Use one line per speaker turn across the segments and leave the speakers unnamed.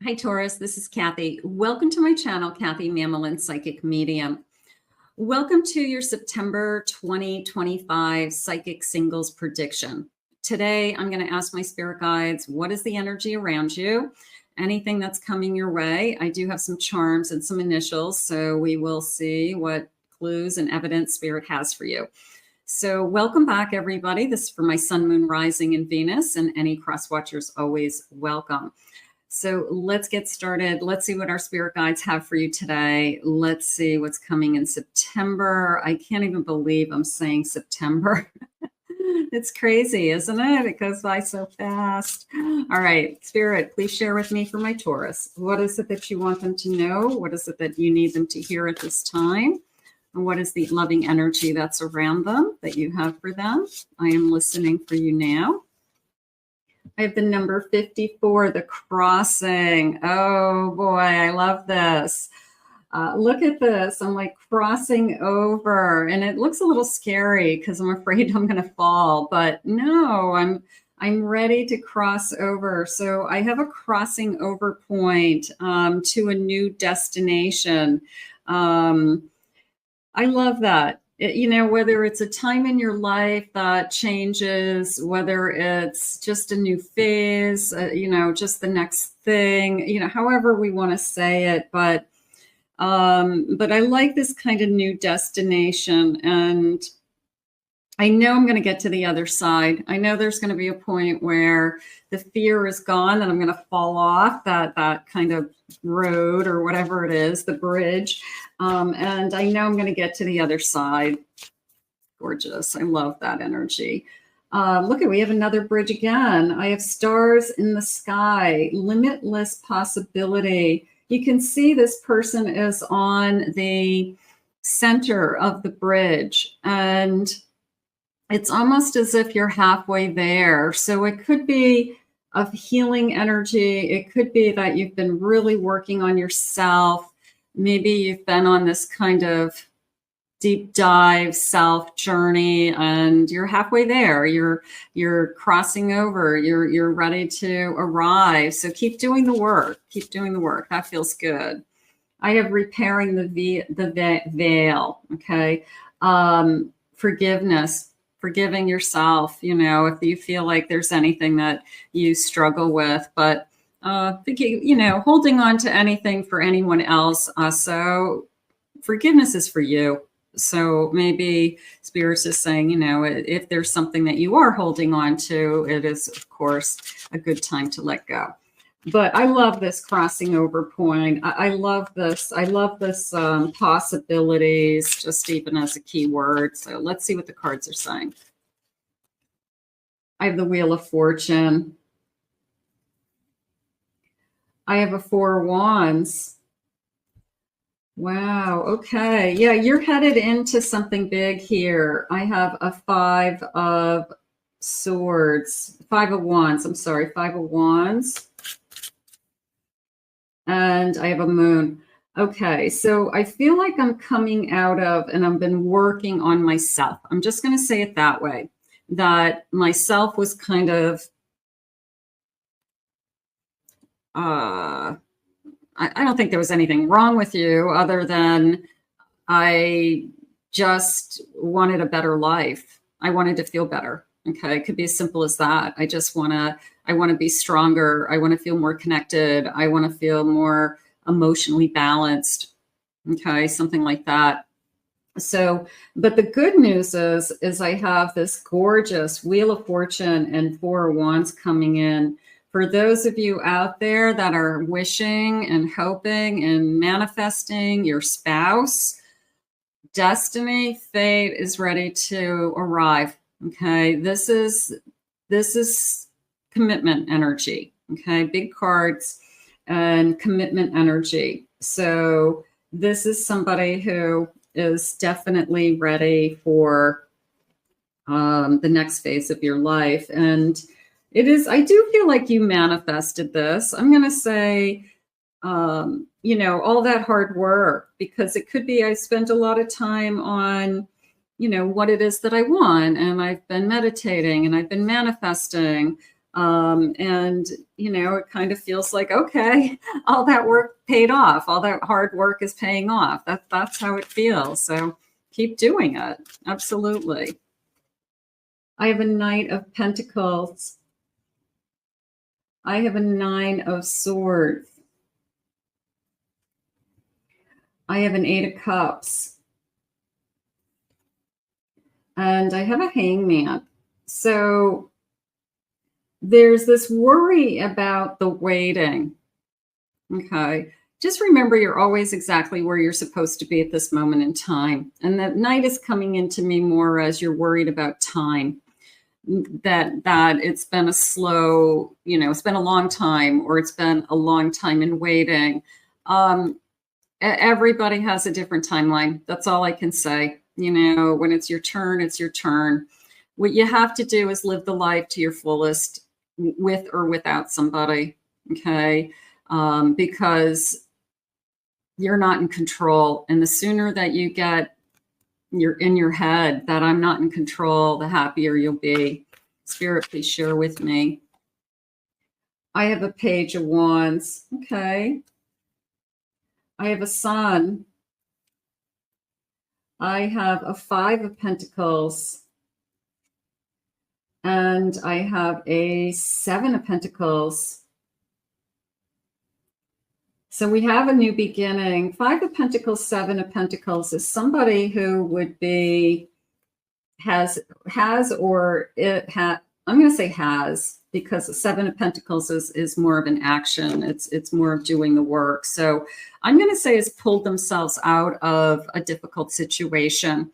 Hi, Taurus. This is Kathy. Welcome to my channel, Kathy Mamolen, Psychic Medium. Welcome to your September 2025 Psychic Singles Prediction. Today, I'm going to ask my spirit guides, what is the energy around you? Anything that's coming your way. I do have some charms and some initials, so we will see what clues and evidence spirit has for you. So welcome back, everybody. This is for my Sun, Moon, Rising, and Venus, and any cross watchers always welcome. So let's get started. Let's see what our spirit guides have for you today. Let's see what's coming in September. I can't even believe I'm saying September. It's crazy, isn't it? It goes by so fast. All right, Spirit, please share with me for my Taurus. What is it that you want them to know? What is it that you need them to hear at this time? And what is the loving energy that's around them that you have for them? I am listening for you now. I have the number 54, the crossing. Oh boy, I love this. Look at this. I'm like crossing over, and it looks a little scary because I'm afraid I'm going to fall. But no, I'm ready to cross over. So I have a crossing over point to a new destination. I love that. You know, whether it's a time in your life that changes, whether it's just a new phase, you know, just the next thing, you know, however we want to say it. But I like this kind of new destination, and I know I'm going to get to the other side. I know there's going to be a point where the fear is gone and I'm going to fall off that kind of road or whatever it is, the bridge. And I know I'm going to get to the other side. Gorgeous. I love that energy. Look, we have another bridge again. I have stars in the sky, limitless possibility. You can see this person is on the center of the bridge, and it's almost as if you're halfway there. So it could be of healing energy. It could be that you've been really working on yourself. Maybe you've been on this kind of deep dive self journey, and you're halfway there. You're crossing over. You're ready to arrive. So keep doing the work. Keep doing the work. That feels good. I have repairing the veil. Okay, forgiveness. Forgiving yourself, you know, if you feel like there's anything that you struggle with, but you know, holding on to anything for anyone else. So forgiveness is for you. So maybe Spirit's is saying, you know, if there's something that you are holding on to, it is, of course, a good time to let go. But I love this crossing over point. I love this. I love this possibilities, just even as a key word. So let's see what the cards are saying. I have the Wheel of Fortune. I have a Four of Wands. Wow. Okay. Yeah, you're headed into something big here. I have a Five of Swords. Five of Wands. I'm sorry. Five of Wands. And I have a Moon. Okay, so I feel like I'm coming out of, and I've been working on myself. I'm just going to say it that way, that myself was kind of, I don't think there was anything wrong with you to than I just wanted a better life. I wanted to feel better. Okay, it could be as simple as that. I want to be stronger. I want to feel more connected. I want to feel more emotionally balanced. Okay, something like that. So, but the good news is I have this gorgeous Wheel of Fortune and Four of Wands coming in. For those of you out there that are wishing and hoping and manifesting your spouse, destiny, fate is ready to arrive. Okay, this is commitment energy. Okay, big cards and commitment energy. So this is somebody who is definitely ready for the next phase of your life. And it is, I do feel like you manifested this. I'm going to say, you know, all that hard work, because it could be I spent a lot of time on, you know, what it is that I want. And I've been meditating and I've been manifesting. And, you know, it kind of feels like, okay, all that work paid off. All that hard work is paying off. That's how it feels. So keep doing it. Absolutely. I have a Knight of Pentacles. I have a Nine of Swords. I have an Eight of Cups. And I have a Hangman. So there's this worry about the waiting. Okay. Just remember you're always exactly where you're supposed to be at this moment in time. And that Knight is coming into me more as you're worried about time. That it's been a slow, you know, it's been a long time, or it's been a long time in waiting. Everybody has a different timeline. That's all I can say. You know, when it's your turn, it's your turn. What you have to do is live the life to your fullest, with or without somebody. Okay. Because you're not in control. And the sooner that you get you're in your head that I'm not in control, the happier you'll be. Spirit, please share with me. I have a Page of Wands. Okay. I have a Sun. I have a Five of Pentacles. And I have a Seven of Pentacles. So we have a new beginning. Five of Pentacles, Seven of Pentacles is somebody who would be, has, or it had, I'm going to say has, because the Seven of Pentacles is more of an action. It's more of doing the work. So I'm going to say has pulled themselves out of a difficult situation,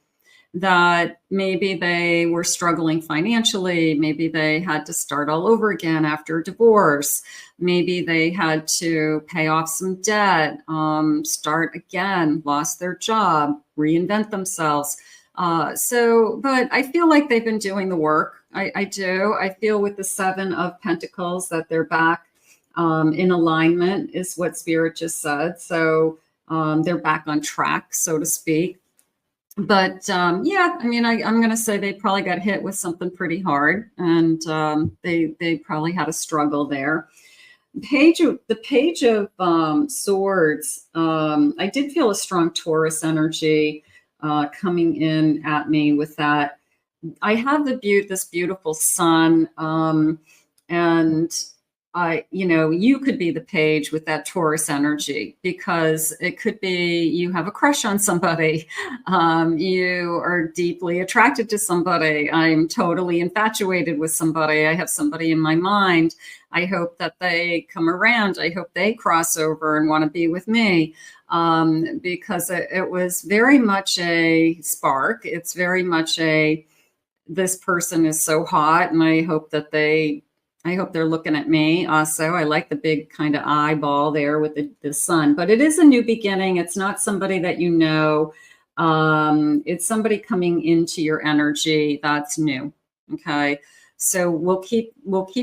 that maybe they were struggling financially. Maybe they had to start all over again after a divorce. Maybe they had to pay off some debt, start again, lost their job, reinvent themselves. But I feel like they've been doing the work. I do. I feel with the Seven of Pentacles that they're back in alignment, is what Spirit just said. So they're back on track, so to speak. But yeah, I mean, I'm going to say they probably got hit with something pretty hard, and they probably had a struggle there. The Page of Swords. I did feel a strong Taurus energy coming in at me with that. I have this beautiful sun, and you could be the page with that Taurus energy, because it could be you have a crush on somebody. You are deeply attracted to somebody. I'm totally infatuated with somebody. I have somebody in my mind. I hope that they come around. I hope they cross over and want to be with me, because it was very much a spark. It's very much this person is so hot, and I hope they're looking at me also. I like the big kind of eyeball there with the sun, but it is a new beginning. It's not somebody that you know. It's somebody coming into your energy that's new. Okay. So we'll keep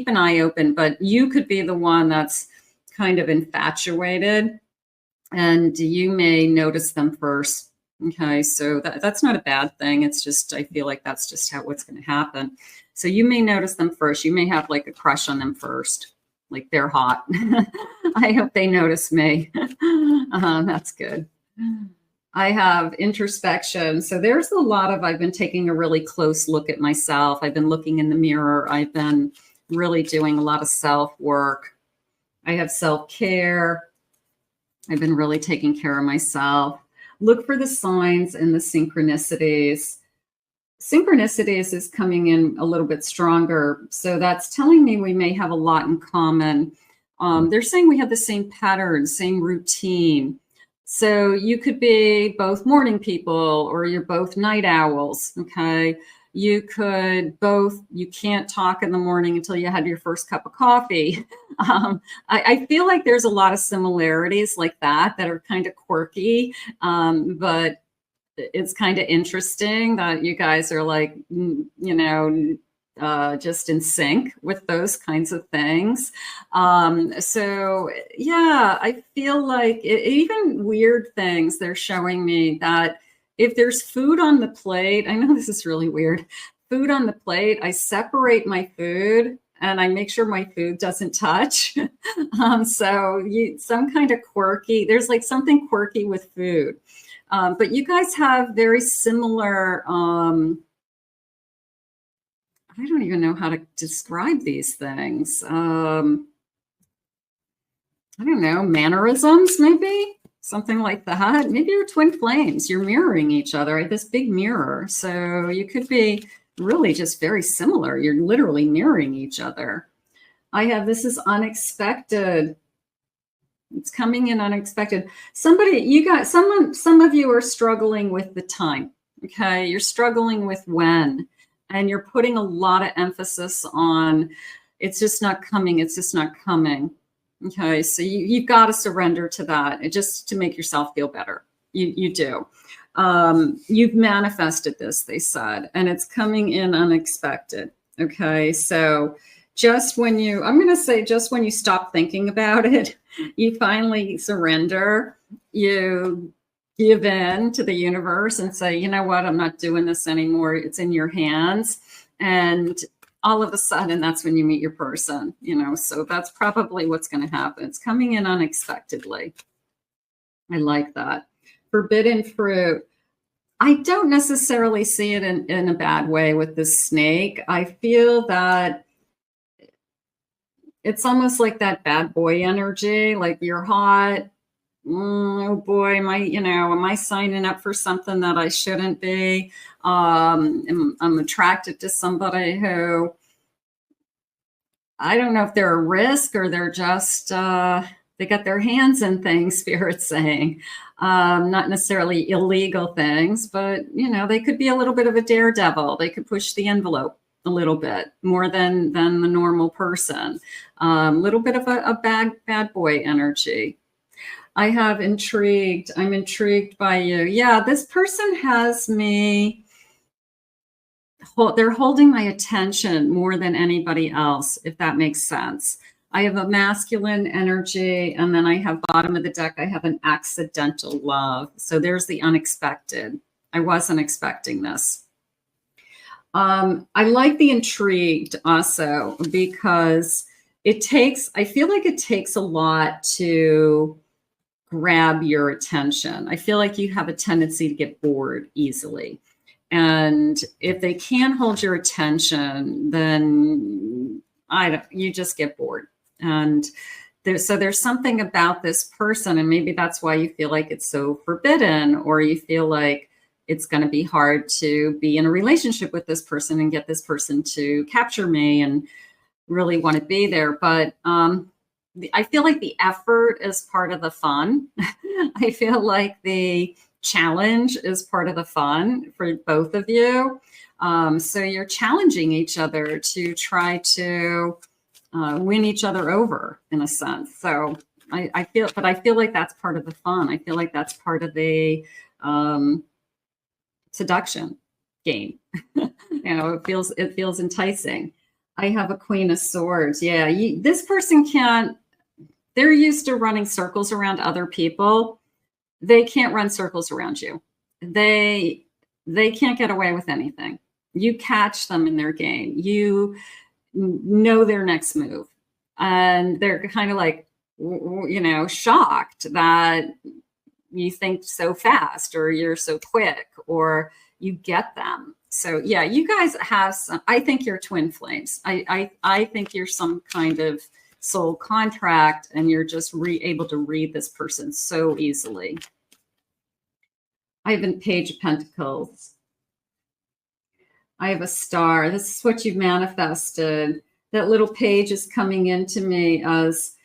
an eye open, but you could be the one that's kind of infatuated, and you may notice them first. Okay. So that's not a bad thing. It's just, I feel like that's just what's going to happen. So you may notice them first. You may have like a crush on them first, like they're hot. I hope they notice me. That's good. I have introspection. So there's a lot of, I've been taking a really close look at myself. I've been looking in the mirror. I've been really doing a lot of self-work. I have self-care. I've been really taking care of myself. Look for the signs and the synchronicities. Synchronicities is coming in a little bit stronger. So that's telling me we may have a lot in common. They're saying we have the same patterns, same routine. So you could be both morning people, or you're both night owls. Okay. You can't talk in the morning until you had your first cup of coffee. I feel like there's a lot of similarities like that are kind of quirky. But it's kind of interesting that you guys are like, just in sync with those kinds of things. So yeah, I feel like even weird things, they're showing me that if there's food on the plate, I know this is really weird, food on the plate, I separate my food and I make sure my food doesn't touch. So some kind of quirky, there's like something quirky with food. But you guys have very similar, I don't even know how to describe these things. I don't know, mannerisms, maybe something like that. Maybe you're twin flames. You're mirroring each other, right? This big mirror. So you could be really just very similar. You're literally mirroring each other. I have, this is unexpected. It's coming in unexpected. Somebody, you got someone, some of you are struggling with the time. Okay. You're struggling with when, and you're putting a lot of emphasis on, it's just not coming. It's just not coming. Okay, so you've got to surrender to that, just to make yourself feel better. You do. You've manifested this, they said, and it's coming in unexpected. Okay, so just when you, I'm going to say, just when you stop thinking about it, you finally surrender, you give in to the universe and say, you know what, I'm not doing this anymore. It's in your hands. And all of a sudden, that's when you meet your person, you know, so that's probably what's going to happen. It's coming in unexpectedly. I like that. Forbidden fruit. I don't necessarily see it in a bad way with this snake. I feel that it's almost like that bad boy energy, like you're hot. Oh boy, am I signing up for something that I shouldn't be? I'm attracted to somebody who, I don't know if they're a risk or they're just, they got their hands in things, Spirit's saying. Not necessarily illegal things, but, you know, they could be a little bit of a daredevil. They could push the envelope a little bit more than the normal person. A little bit of a bad boy energy. I have intrigued. I'm intrigued by you. Yeah, this person has me. They're holding my attention more than anybody else, if that makes sense. I have a masculine energy, and then I have bottom of the deck, I have an accidental love. So there's the unexpected. I wasn't expecting this. I like the intrigued also because I feel like it takes a lot to grab your attention. I feel like you have a tendency to get bored easily. And if they can't hold your attention, then you just get bored. And there's something about this person, and maybe that's why you feel like it's so forbidden, or you feel like it's going to be hard to be in a relationship with this person and get this person to capture me and really want to be there. But I feel like the effort is part of the fun. I feel like the challenge is part of the fun for both of you. So you're challenging each other to try to win each other over, in a sense. So I feel like that's part of the fun. I feel like that's part of the seduction game. It feels enticing. I have a Queen of Swords. Yeah, this person they're used to running circles around other people. They can't run circles around you. They can't get away with anything. You catch them in their game. You know their next move. And they're kind of like, shocked that you think so fast, or you're so quick, or you get them. So yeah, you guys have I think you're twin flames. I think you're some kind of soul contract, and you're just able to read this person so easily. I have a Page of Pentacles. I have a Star. This is what you've manifested. That little page is coming into me as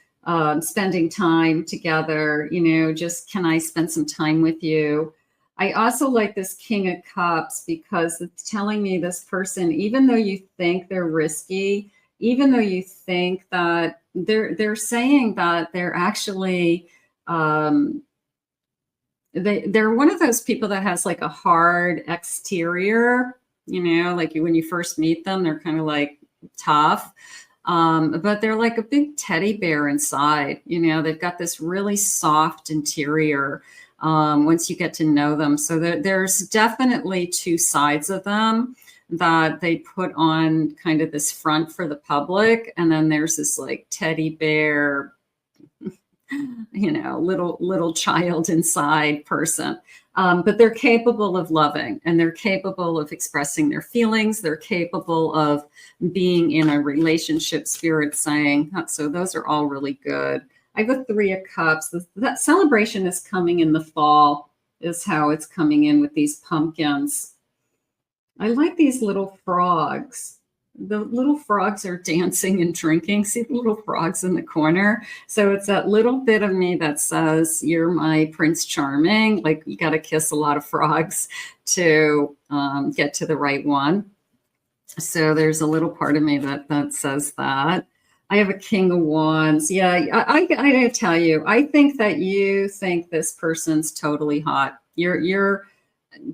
spending time together. Just, can I spend some time with you? I also like this King of Cups because it's telling me this person, even though you think they're risky, even though you think that they're saying that they're actually they're one of those people that has like a hard exterior, like when you first meet them, they're kind of like tough, but they're like a big teddy bear inside. They've got this really soft interior once you get to know them. So there's definitely two sides of them. that they put on kind of this front for the public. And then there's this like teddy bear, you know, little child inside person. But they're capable of loving, and they're capable of expressing their feelings. They're capable of being in a relationship, spirit saying. So those are all really good. I have a 3 of Cups. That celebration is coming in the fall, is how it's coming in with these pumpkins. I like these little frogs. The little frogs are dancing and drinking. See the little frogs in the corner? So it's that little bit of me that says, you're my Prince Charming. Like, you got to kiss a lot of frogs to get to the right one. So there's a little part of me that says that. I have a King of Wands. Yeah, I gotta tell you, I think that you think this person's totally hot. You're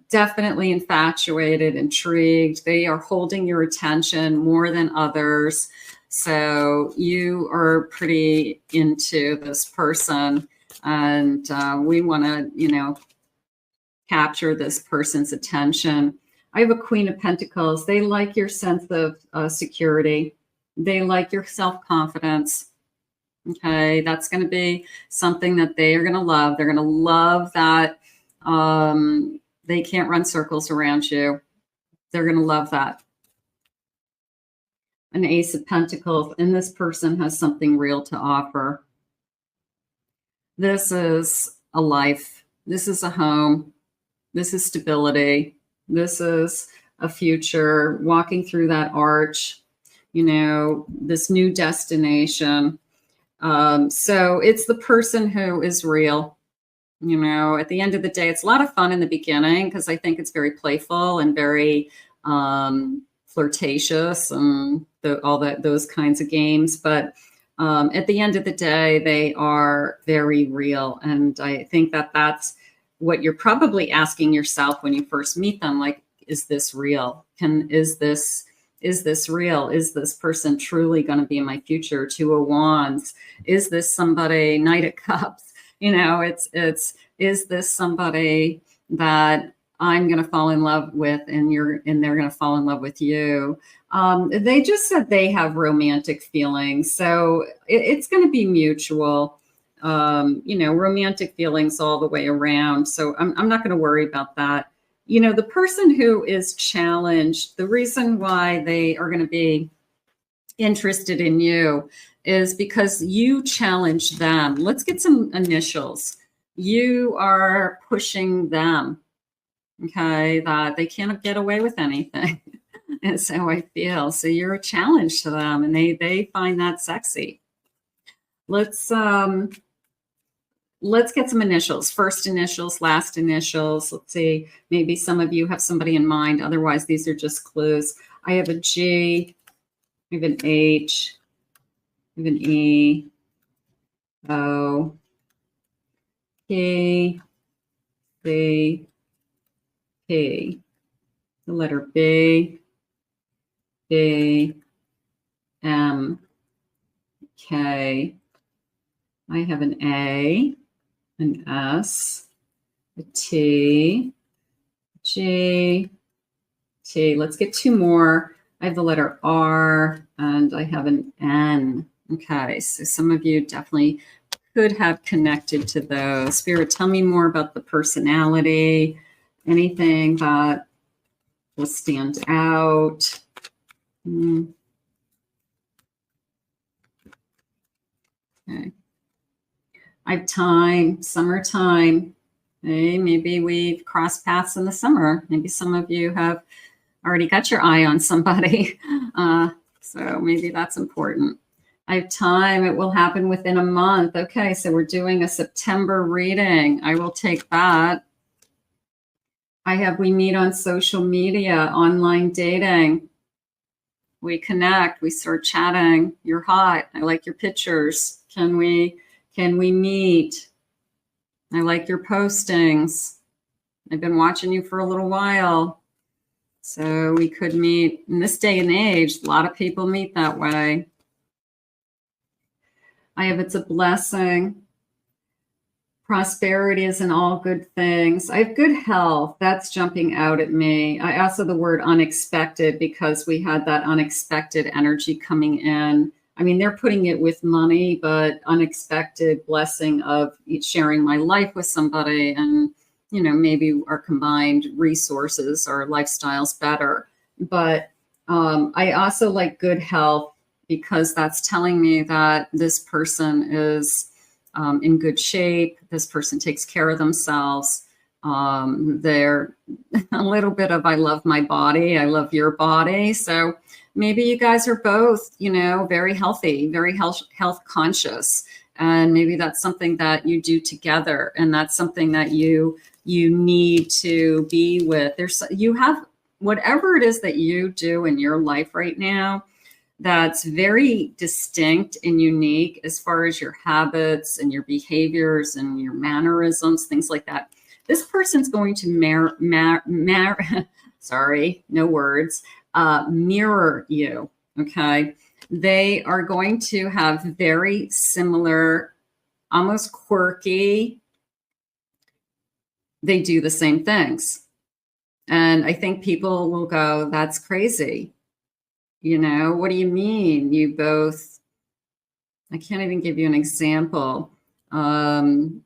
definitely infatuated, intrigued. They are holding your attention more than others. So you are pretty into this person, and we want to, you know, capture this person's attention. I have a Queen of Pentacles. They like your sense of security. They like your self-confidence. Okay, that's going to be something that they are going to love. They're going to love that they can't run circles around you. They're going to love that. An Ace of Pentacles, and this person has something real to offer. This is a life. This is a home. This is stability. This is a future, walking through that arch, you know, this new destination. So it's the person who is real. You know, at the end of the day, it's a lot of fun in the beginning because I think it's very playful and very flirtatious and those kinds of games. But at the end of the day, they are very real. And I think that that's what you're probably asking yourself when you first meet them. Like, is this real? Is this real? Is this person truly going to be in my future? 2 of Wands. Is this somebody? Knight of Cups. You know, is this somebody that I'm going to fall in love with, and they're going to fall in love with you? They just said they have romantic feelings, so it's going to be mutual. You know, romantic feelings all the way around. So I'm not going to worry about that. You know, the person who is challenged, the reason why they are going to be interested in you is because you challenge them. Let's get some initials. You are pushing them, okay, that they can't get away with anything. That's how I feel. So you're a challenge to them, and they find that sexy. Let's get some initials. First initials, last initials. Let's see. Maybe some of you have somebody in mind. Otherwise, these are just clues. I have a G. I have an H. I have an E. O. P. C. P. The letter B. B. M. K. I have an A, an S, a T, G, T. Let's get 2 more. I have the letter R, and I have an N. Okay, so some of you definitely could have connected to those. Spirit, tell me more about the personality, anything that will stand out. Okay. I have time, summertime. Hey, maybe we've crossed paths in the summer. Maybe some of you have already got your eye on somebody. So maybe that's important. I have time. It will happen within a month. Okay, so we're doing a September reading. I will take that. I have we meet on social media, online dating. We connect. We start chatting. You're hot. I like your pictures. Can we meet? I like your postings. I've been watching you for a little while. So we could meet. In this day and age, a lot of people meet that way. I have it's a blessing. Prosperity is in all good things. I have good health. That's jumping out at me. I also the word unexpected, because we had that unexpected energy coming in. I mean, they're putting it with money, but unexpected blessing of sharing my life with somebody, and, you know, maybe our combined resources or lifestyles better. But I also like good health, because that's telling me that this person is in good shape. This person takes care of themselves. They're a little bit of, I love my body, I love your body. So maybe you guys are both, you know, very healthy, very health conscious. And maybe that's something that you do together. And that's something that you need to be with. You have whatever it is that you do in your life right now, that's very distinct and unique as far as your habits and your behaviors and your mannerisms, things like that. This person's going to mirror you, okay? They are going to have very similar, almost quirky, they do the same things. And I think people will go, that's crazy. You know, what do you mean? You both, I can't even give you an example. You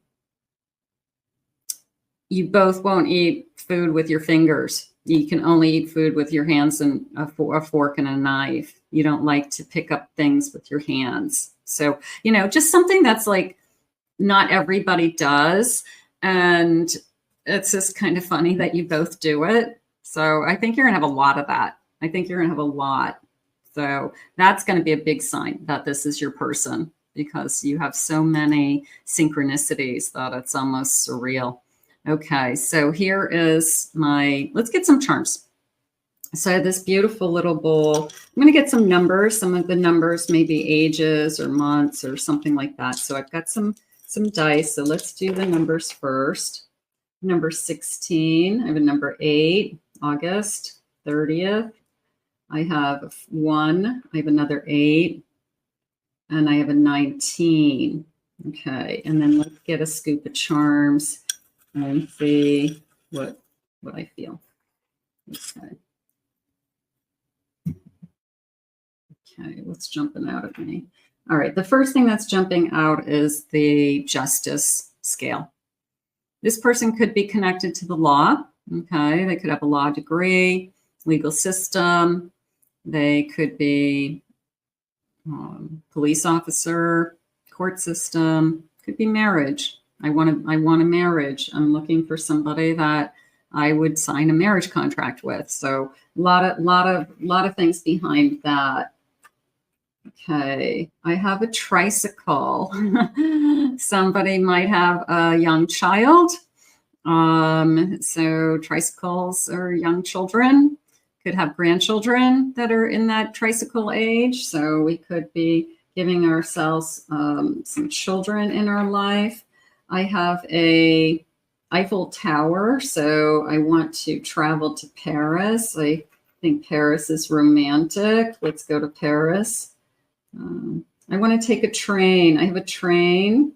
both won't eat food with your fingers. You can only eat food with your hands and a fork and a knife. You don't like to pick up things with your hands. So, you know, just something that's like not everybody does. And it's just kind of funny that you both do it. So I think you're going to have a lot of that. I think you're going to have a lot. So that's going to be a big sign that this is your person, because you have so many synchronicities that it's almost surreal. Okay, so here is let's get some charms. So this beautiful little bowl, I'm going to get some numbers. Some of the numbers may be ages or months or something like that. So I've got some dice. So let's do the numbers first. Number 16, I have a number 8, August 30th. I have 1, I have another 8, and I have a 19. Okay, and then let's get a scoop of charms and see what I feel. Okay. Okay, what's jumping out at me? All right, the first thing that's jumping out is the justice scale. This person could be connected to the law. Okay, they could have a law degree, legal system. They could be police officer, court system. Could be marriage. I want a marriage. I'm looking for somebody that I would sign a marriage contract with. So a lot of things behind that. Okay, I have a tricycle. Somebody might have a young child. So tricycles are young children, could have grandchildren that are in that tricycle age. So we could be giving ourselves some children in our life. I have a Eiffel Tower, so I want to travel to Paris. I think Paris is romantic. Let's go to Paris. I want to take a train. I have a train.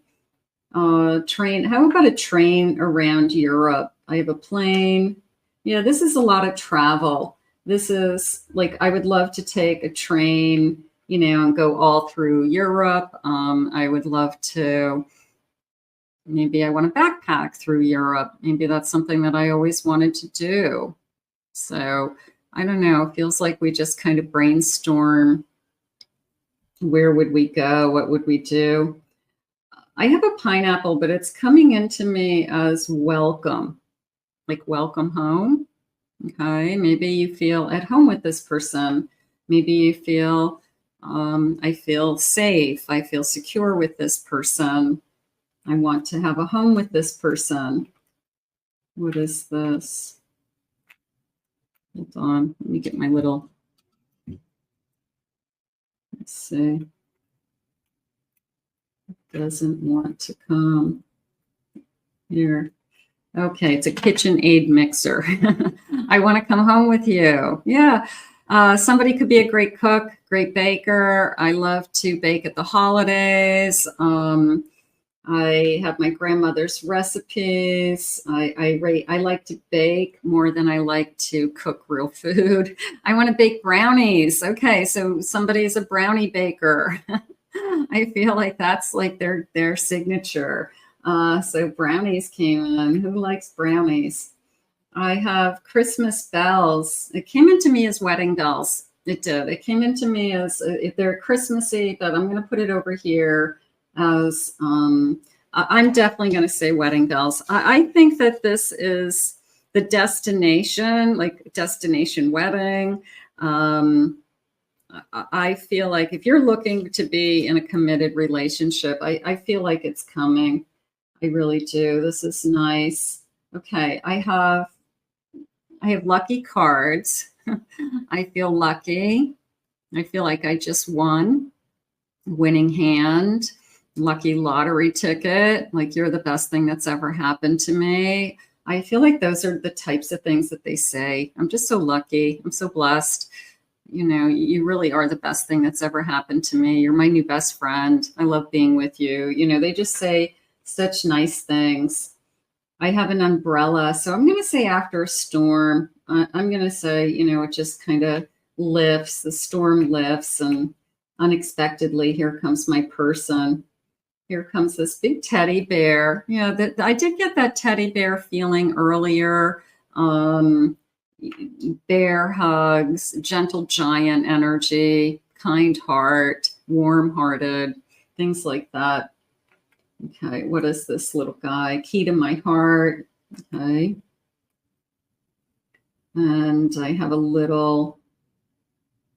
Train. How about a train around Europe? I have a plane. Yeah, this is a lot of travel. This is like, I would love to take a train, you know, and go all through Europe. I would love to, maybe I want to backpack through Europe. Maybe that's something that I always wanted to do. So I don't know. It feels like we just kind of brainstorm. Where would we go? What would we do? I have a pineapple, but it's coming into me as welcome, like welcome home. Okay, maybe you feel at home with this person. Maybe you feel, I feel safe. I feel secure with this person. I want to have a home with this person. What is this? Hold on, let me get my little, let's see. Doesn't want to come here. Okay, it's a KitchenAid mixer. I want to come home with you. Yeah, somebody could be a great cook, great baker. I love to bake at the holidays. I have my grandmother's recipes. I like to bake more than I like to cook real food. I want to bake brownies. Okay, so somebody's a brownie baker. I feel like that's like their signature. So brownies came in. Who likes brownies? I have Christmas bells. It came into me as wedding bells. It did. It came into me as they're Christmassy, but I'm going to put it over here as I'm definitely going to say wedding bells. I think that this is the destination, like destination wedding. I feel like if you're looking to be in a committed relationship, I feel like it's coming. I really do. This is nice. Okay, I have lucky cards. I feel lucky. I feel like I just won. Winning hand, lucky lottery ticket. Like you're the best thing that's ever happened to me. I feel like those are the types of things that they say. I'm just so lucky. I'm so blessed. You know, you really are the best thing that's ever happened to me. You're my new best friend. I love being with you. You know, they just say such nice things. I have an umbrella. So I'm going to say after a storm, I'm going to say, you know, it just kind of lifts, the storm lifts, and unexpectedly, here comes my person. Here comes this big teddy bear. Yeah, that I did get that teddy bear feeling earlier. Bear hugs, gentle giant energy, kind heart, warm-hearted, things like that. Okay, what is this little guy? Key to my heart. Okay. And I have a little,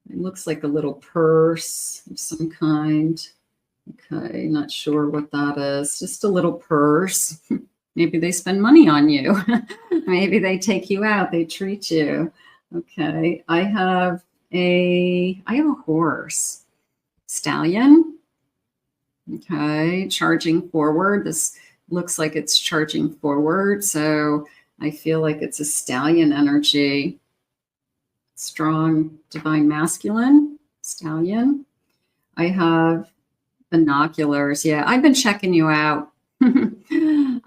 it looks like a little purse of some kind. Okay, not sure what that is. Just a little purse. Maybe they spend money on you. Maybe they take you out. They treat you. Okay, I have a horse. Stallion. Okay, charging forward. This looks like it's charging forward. So I feel like it's a stallion energy. Strong, divine masculine, stallion. I have binoculars. Yeah, I've been checking you out.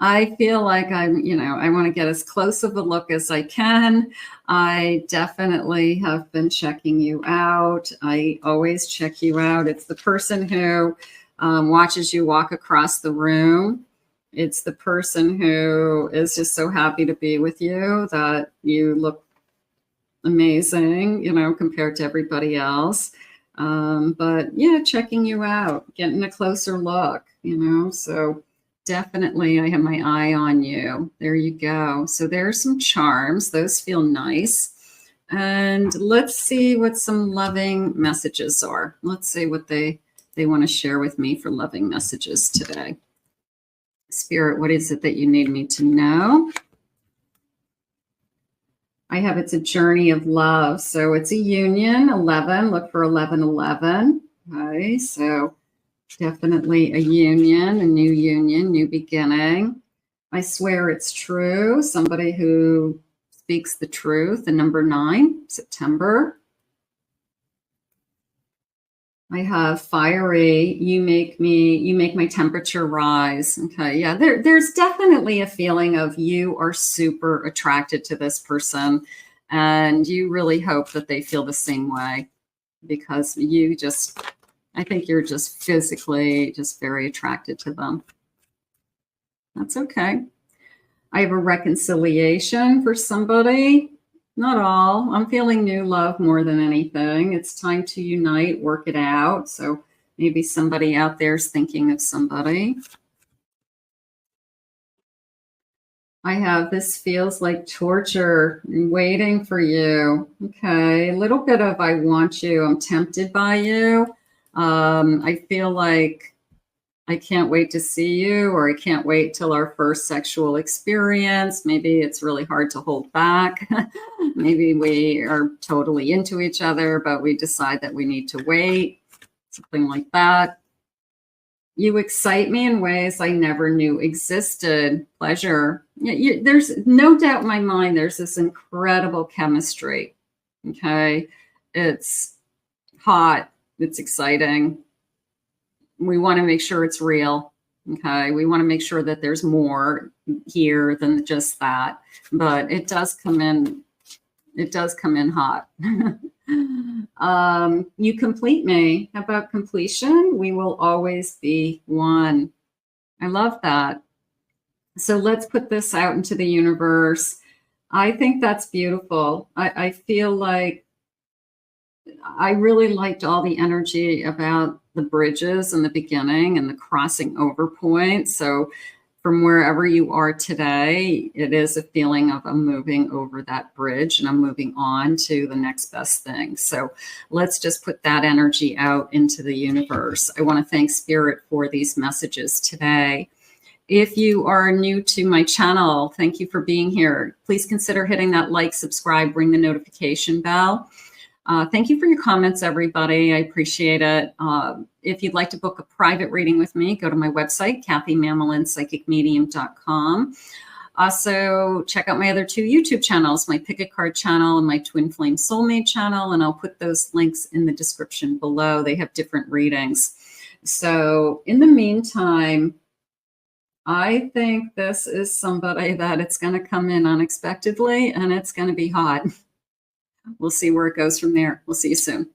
I feel like I want to get as close of a look as I can. I definitely have been checking you out. I always check you out. It's the person who watches you walk across the room. It's the person who is just so happy to be with you, that you look amazing, you know, compared to everybody else. But yeah, checking you out, getting a closer look, you know, so definitely I have my eye on you. There you go. So there's some charms. Those feel nice. And let's see what some loving messages are. Let's see what they want to share with me for loving messages today. Spirit, what is it that you need me to know? I have it's a journey of love. So it's a union, 11. Look for 1111. Okay, so definitely a union, a new union, new beginning. I swear it's true. Somebody who speaks the truth. The number 9, September. I have fiery. You make my temperature rise. Okay, yeah, there's definitely a feeling of you are super attracted to this person, and you really hope that they feel the same way, because I think you're just physically just very attracted to them. That's okay. I have a reconciliation for somebody. Not all. I'm feeling new love more than anything. It's time to unite, work it out. So maybe somebody out there is thinking of somebody. I have this feels like torture, waiting for you. Okay, a little bit of I want you. I'm tempted by you. I feel like I can't wait to see you, or I can't wait till our first sexual experience. Maybe it's really hard to hold back. Maybe we are totally into each other, but we decide that we need to wait, something like that. You excite me in ways I never knew existed. Pleasure. There's no doubt in my mind, there's this incredible chemistry. Okay. It's hot. It's exciting. We want to make sure it's real. Okay, we want to make sure that there's more here than just that, but it does come in. It does come in hot. You complete me. How about completion? We will always be one. I love that. So let's put this out into the universe. I think that's beautiful. I feel like I really liked all the energy about the bridges in the beginning and the crossing over point. So from wherever you are today, it is a feeling of I'm moving over that bridge and I'm moving on to the next best thing. So let's just put that energy out into the universe. I want to thank Spirit for these messages today. If you are new to my channel, thank you for being here. Please consider hitting that like, subscribe, ring the notification bell. Thank you for your comments, everybody. I appreciate it. If you'd like to book a private reading with me, go to my website, KathyMamolenPsychicMedium.com. Also, check out my other 2 YouTube channels, my Pick a Card channel and my Twin Flame Soulmate channel, and I'll put those links in the description below. They have different readings. So in the meantime, I think this is somebody that it's going to come in unexpectedly and it's going to be hot. We'll see where it goes from there. We'll see you soon.